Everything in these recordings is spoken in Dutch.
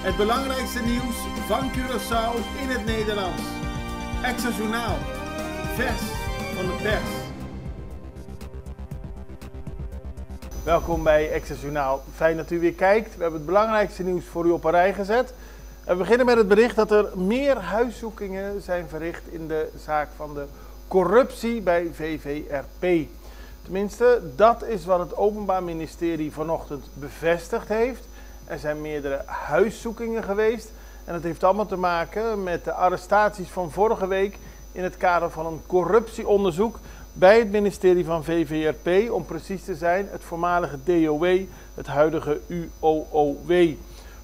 Het belangrijkste nieuws van Curaçao in het Nederlands. Extra Journaal. Vers van de pers. Welkom bij Extra Journaal. Fijn dat u weer kijkt. We hebben het belangrijkste nieuws voor u op een rij gezet. We beginnen met het bericht dat er meer huiszoekingen zijn verricht in de zaak van de corruptie bij VVRP. Tenminste, dat is wat het Openbaar Ministerie vanochtend bevestigd heeft. Er zijn meerdere huiszoekingen geweest en dat heeft allemaal te maken met de arrestaties van vorige week in het kader van een corruptieonderzoek bij het ministerie van VVRP, om precies te zijn het voormalige DOW, het huidige UOOW.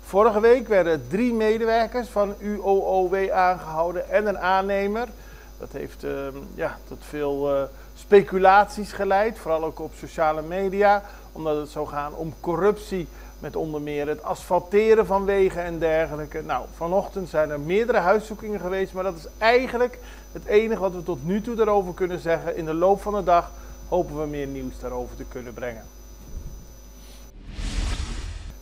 Vorige week werden 3 medewerkers van UOOW aangehouden en een aannemer. Dat heeft tot veel speculaties geleid, vooral ook op sociale media, omdat het zou gaan om corruptie met onder meer het asfalteren van wegen en dergelijke. Nou, vanochtend zijn er meerdere huiszoekingen geweest, maar dat is eigenlijk het enige wat we tot nu toe daarover kunnen zeggen. In de loop van de dag hopen we meer nieuws daarover te kunnen brengen.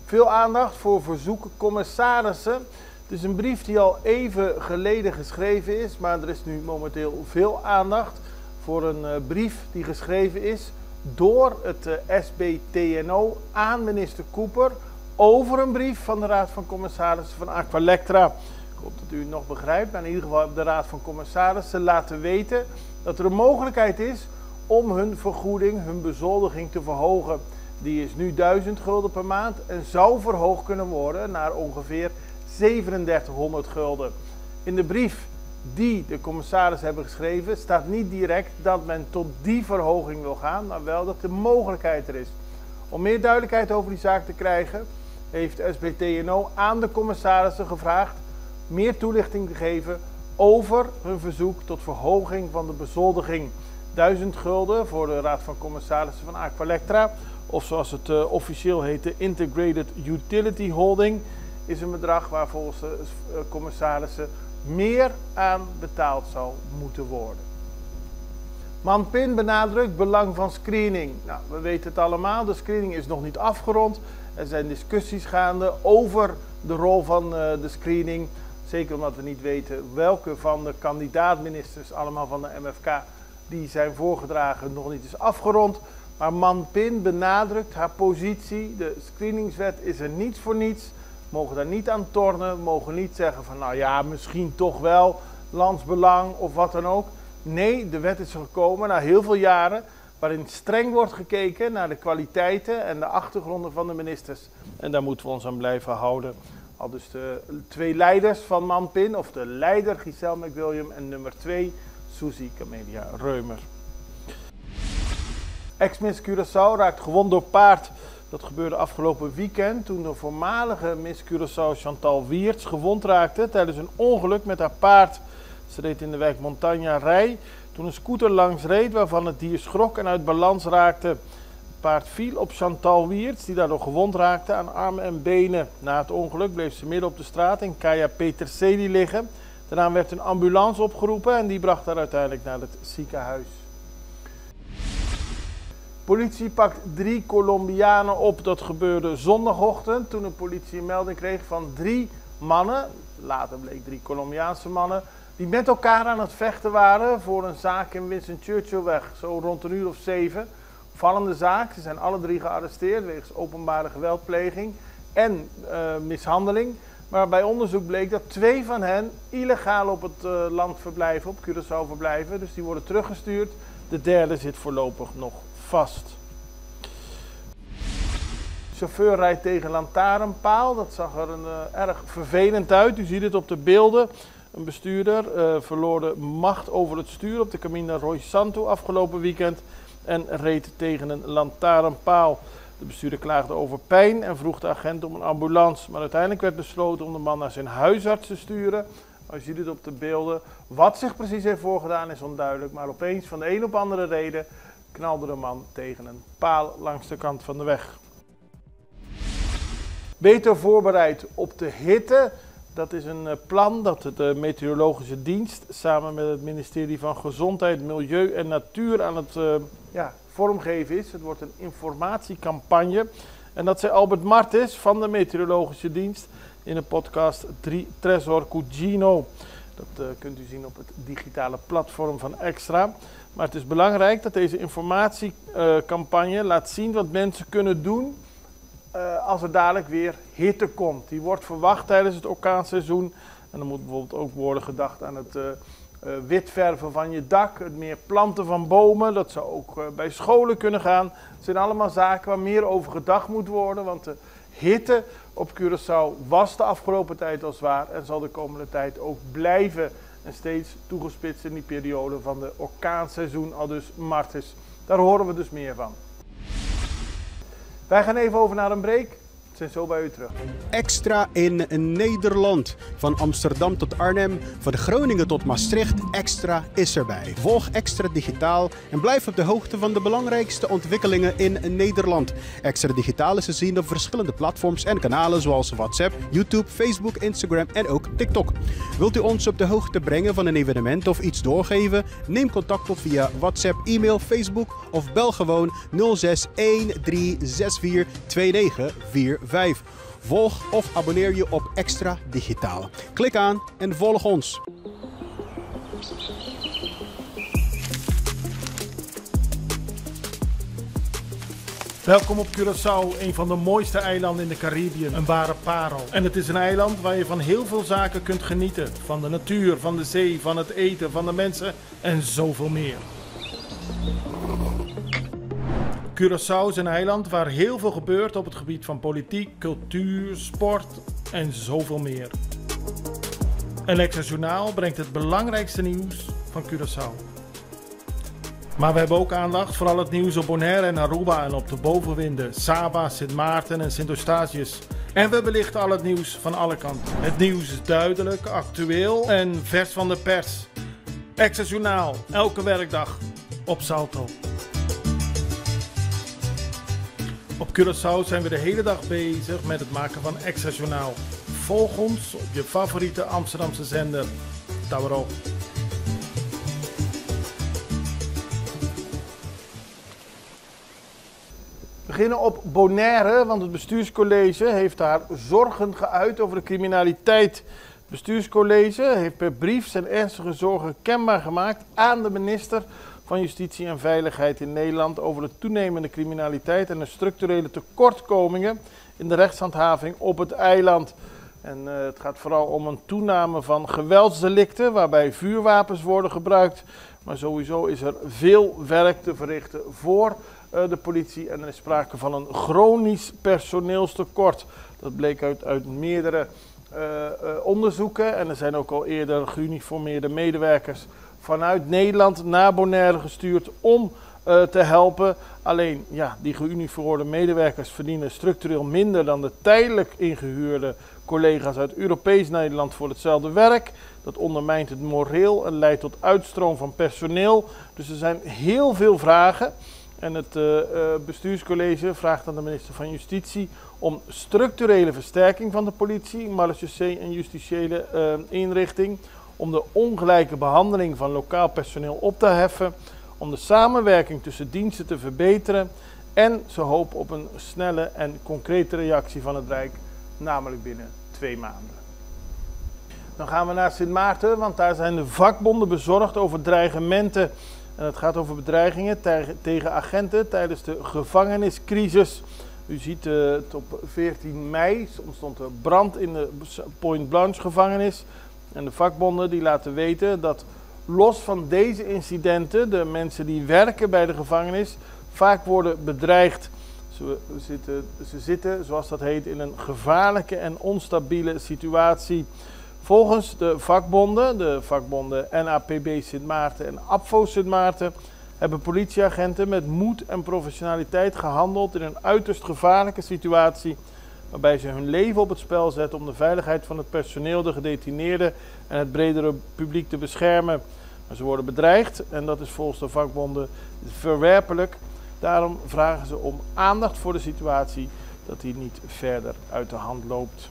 Veel aandacht voor verzoeken commissarissen. Het is een brief die al even geleden geschreven is, maar er is nu momenteel veel aandacht voor een brief die geschreven is door het SBTNO aan minister Cooper over een brief van de Raad van Commissarissen van Aqualectra. Ik hoop dat u het nog begrijpt, maar in ieder geval hebben de Raad van Commissarissen laten weten dat er een mogelijkheid is om hun vergoeding, hun bezoldiging te verhogen. Die is nu 1000 gulden per maand en zou verhoogd kunnen worden naar ongeveer 3700 gulden. In de brief die de commissarissen hebben geschreven staat niet direct dat men tot die verhoging wil gaan, maar wel dat de mogelijkheid er is. Om meer duidelijkheid over die zaak te krijgen heeft SBTNO aan de commissarissen gevraagd meer toelichting te geven over hun verzoek tot verhoging van de bezoldiging. 1000 gulden voor de Raad van Commissarissen van Aqualectra, of zoals het officieel heet de Integrated Utility Holding, is een bedrag waar volgens de commissarissen meer aan betaald zou moeten worden. Man-Pin benadrukt belang van screening. Nou, we weten het allemaal, de screening is nog niet afgerond. Er zijn discussies gaande over de rol van de screening. Zeker omdat we niet weten welke van de kandidaat-ministers, allemaal van de MFK, die zijn voorgedragen, nog niet is afgerond. Maar Man-Pin benadrukt haar positie. De screeningswet is er niet voor niets. We mogen daar niet aan tornen. We mogen niet zeggen van nou ja, misschien toch wel landsbelang of wat dan ook. Nee, de wet is gekomen na heel veel jaren waarin streng wordt gekeken naar de kwaliteiten en de achtergronden van de ministers. En daar moeten we ons aan blijven houden. Al dus de 2 leiders van Man-Pin, of de leider Giselle McWilliam en nummer 2 Suzy Camelia Reumer. Ex-Miss Curaçao raakt gewond door paard. Dat gebeurde afgelopen weekend toen de voormalige Miss Curaçao Chantal Wiertz gewond raakte tijdens een ongeluk met haar paard. Ze reed in de wijk Montaña Rij toen een scooter langs reed waarvan het dier schrok en uit balans raakte. Het paard viel op Chantal Wiertz die daardoor gewond raakte aan armen en benen. Na het ongeluk bleef ze midden op de straat in Caia Peterselie liggen. Daarna werd een ambulance opgeroepen en die bracht haar uiteindelijk naar het ziekenhuis. Politie pakt 3 Colombianen op. Dat gebeurde zondagochtend toen de politie een melding kreeg van 3 mannen, later bleek 3 Colombiaanse mannen, die met elkaar aan het vechten waren voor een zaak in Winston Churchillweg, zo rond een uur of 7. Opvallende zaak, ze zijn alle 3 gearresteerd wegens openbare geweldpleging en mishandeling. Maar bij onderzoek bleek dat 2 van hen illegaal op het land verblijven, op Curaçao verblijven, dus die worden teruggestuurd. De derde zit voorlopig nog vast. Chauffeur rijdt tegen een lantaarnpaal. Dat zag er erg vervelend uit. U ziet het op de beelden. Een bestuurder verloor de macht over het stuur op de Camino Roy Santo afgelopen weekend en reed tegen een lantaarnpaal. De bestuurder klaagde over pijn en vroeg de agent om een ambulance. Maar uiteindelijk werd besloten om de man naar zijn huisarts te sturen. U ziet het op de beelden. Wat zich precies heeft voorgedaan is onduidelijk. Maar opeens van de een op andere reden knalde de man tegen een paal langs de kant van de weg. Beter voorbereid op de hitte. Dat is een plan dat de meteorologische dienst samen met het ministerie van Gezondheid, Milieu en Natuur aan het vormgeven is. Het wordt een informatiecampagne En dat zei Albert Martis van de Meteorologische Dienst in de podcast Tresor Cugino. Dat kunt u zien op het digitale platform van Extra. Maar het is belangrijk dat deze informatiecampagne laat zien wat mensen kunnen doen als er dadelijk weer hitte komt. Die wordt verwacht tijdens het orkaanseizoen. En dan moet bijvoorbeeld ook worden gedacht aan het witverven van je dak, het meer planten van bomen. Dat zou ook bij scholen kunnen gaan. Het zijn allemaal zaken waar meer over gedacht moet worden, want de hitte op Curaçao was de afgelopen tijd al zwaar en zal de komende tijd ook blijven. En steeds toegespitst in die periode van de orkaanseizoen, al dus Martis. Daar horen we dus meer van. Wij gaan even over naar een break. We zijn zo bij u terug. Extra in Nederland. Van Amsterdam tot Arnhem, van Groningen tot Maastricht. Extra is erbij. Volg Extra Digitaal en blijf op de hoogte van de belangrijkste ontwikkelingen in Nederland. Extra Digitaal is te zien op verschillende platforms en kanalen zoals WhatsApp, YouTube, Facebook, Instagram en ook TikTok. Wilt u ons op de hoogte brengen van een evenement of iets doorgeven? Neem contact op via WhatsApp, e-mail, Facebook of bel gewoon 06 1364 2945. Volg of abonneer je op Extra Digitaal. Klik aan en volg ons. Welkom op Curaçao, een van de mooiste eilanden in de Caribiën. Een ware parel. En het is een eiland waar je van heel veel zaken kunt genieten. Van de natuur, van de zee, van het eten, van de mensen en zoveel meer. Curaçao is een eiland waar heel veel gebeurt op het gebied van politiek, cultuur, sport en zoveel meer. En Extra Journaal brengt het belangrijkste nieuws van Curaçao. Maar we hebben ook aandacht voor al het nieuws op Bonaire en Aruba en op de bovenwinden, Saba, Sint Maarten en Sint Eustatius. En we belichten al het nieuws van alle kanten. Het nieuws is duidelijk, actueel en vers van de pers. Extra Journaal, elke werkdag op Salto. Op Curaçao zijn we de hele dag bezig met het maken van Extra Journaal. Volg ons op je favoriete Amsterdamse zender, Tauro. We beginnen op Bonaire, want het bestuurscollege heeft daar zorgen geuit over de criminaliteit. Het bestuurscollege heeft per brief zijn ernstige zorgen kenbaar gemaakt aan de minister van Justitie en Veiligheid in Nederland over de toenemende criminaliteit en de structurele tekortkomingen in de rechtshandhaving op het eiland. En het gaat vooral om een toename van geweldsdelicten waarbij vuurwapens worden gebruikt. Maar sowieso is er veel werk te verrichten voor de politie en er is sprake van een chronisch personeelstekort. Dat bleek uit meerdere onderzoeken en er zijn ook al eerder geuniformeerde medewerkers vanuit Nederland naar Bonaire gestuurd om te helpen. Alleen, ja, die geuniformeerde medewerkers verdienen structureel minder dan de tijdelijk ingehuurde collega's uit Europees Nederland voor hetzelfde werk. Dat ondermijnt het moreel en leidt tot uitstroom van personeel. Dus er zijn heel veel vragen. En het bestuurscollege vraagt aan de minister van Justitie om structurele versterking van de politie, marechaussee en justitiële inrichting, om de ongelijke behandeling van lokaal personeel op te heffen, om de samenwerking tussen diensten te verbeteren en ze hopen op een snelle en concrete reactie van het Rijk, namelijk binnen 2 maanden. Dan gaan we naar Sint Maarten, want daar zijn de vakbonden bezorgd over dreigementen. En het gaat over bedreigingen tegen agenten tijdens de gevangeniscrisis. U ziet het op 14 mei ontstond er brand in de Point Blanche gevangenis. En de vakbonden die laten weten dat los van deze incidenten de mensen die werken bij de gevangenis vaak worden bedreigd. Ze zitten, zoals dat heet, in een gevaarlijke en onstabiele situatie. Volgens de vakbonden NAPB Sint Maarten en APVO Sint Maarten, hebben politieagenten met moed en professionaliteit gehandeld in een uiterst gevaarlijke situatie, waarbij ze hun leven op het spel zetten om de veiligheid van het personeel, de gedetineerden en het bredere publiek te beschermen. Maar ze worden bedreigd en dat is volgens de vakbonden verwerpelijk. Daarom vragen ze om aandacht voor de situatie, dat die niet verder uit de hand loopt.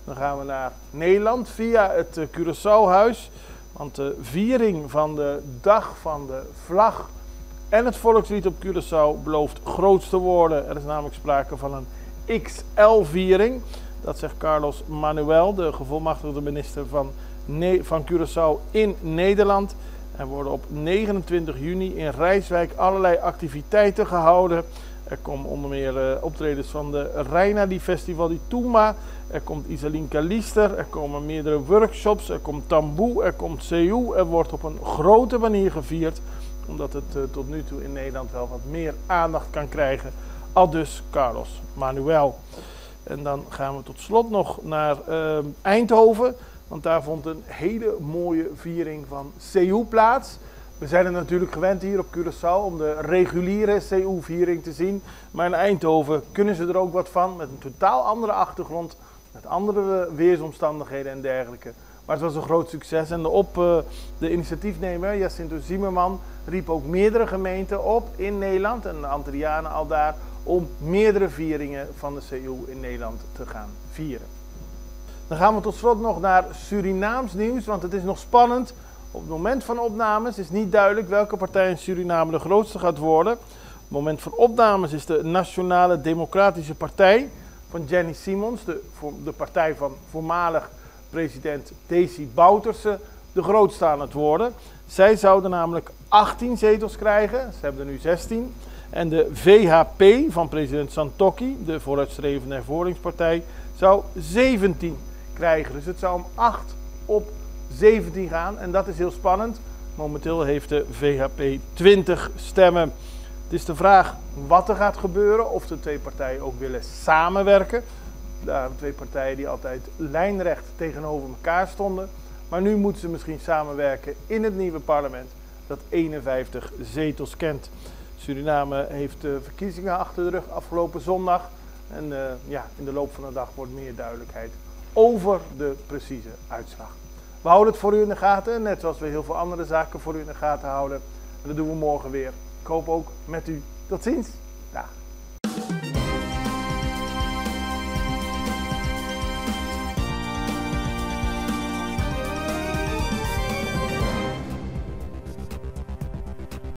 Dan gaan we naar Nederland via het Curaçaohuis. Want de viering van de dag van de vlag En het volkslied op Curaçao belooft groots te worden. Er is namelijk sprake van een XL-viering. Dat zegt Carlos Manuel, de gevolmachtigde minister van Curaçao in Nederland. Er worden op 29 juni in Rijswijk allerlei activiteiten gehouden. Er komen onder meer optredens van de Reina Festival di Tumba. Er komt Isaline Kalister, er komen meerdere workshops, er komt tamboe, er komt Seoul. Er wordt op een grote manier gevierd, omdat het tot nu toe in Nederland wel wat meer aandacht kan krijgen. Aldus Carlos Manuel. En dan gaan we tot slot nog naar Eindhoven, want daar vond een hele mooie viering van Seoul plaats. We zijn er natuurlijk gewend hier op Curaçao om de reguliere Seoul-viering te zien. Maar in Eindhoven kunnen ze er ook wat van, met een totaal andere achtergrond, met andere weersomstandigheden en dergelijke. Maar het was een groot succes en de initiatiefnemer Jacinto Zimmerman riep ook meerdere gemeenten op in Nederland en de Antillianen al daar om meerdere vieringen van de Seoul in Nederland te gaan vieren. Dan gaan we tot slot nog naar Surinaams nieuws, want het is nog spannend. Op het moment van opnames is niet duidelijk welke partij in Suriname de grootste gaat worden. Op het moment van opnames is de Nationale Democratische Partij van Jenny Simons, de partij van voormalig president Desi Bouterse, de grootste aan het worden. Zij zouden namelijk 18 zetels krijgen, ze hebben er nu 16. En de VHP van president Santokki, de vooruitstrevende hervormingspartij, zou 17 krijgen. Dus het zou om 8 op 17 gaan en dat is heel spannend. Momenteel heeft de VHP 20 stemmen. Het is de vraag wat er gaat gebeuren, of de twee partijen ook willen samenwerken. De twee partijen die altijd lijnrecht tegenover elkaar stonden. Maar nu moeten ze misschien samenwerken in het nieuwe parlement dat 51 zetels kent. Suriname heeft de verkiezingen achter de rug afgelopen zondag. En in de loop van de dag wordt meer duidelijkheid over de precieze uitslag. We houden het voor u in de gaten, net zoals we heel veel andere zaken voor u in de gaten houden. En dat doen we morgen weer. Ik hoop ook met u. Tot ziens. Dag.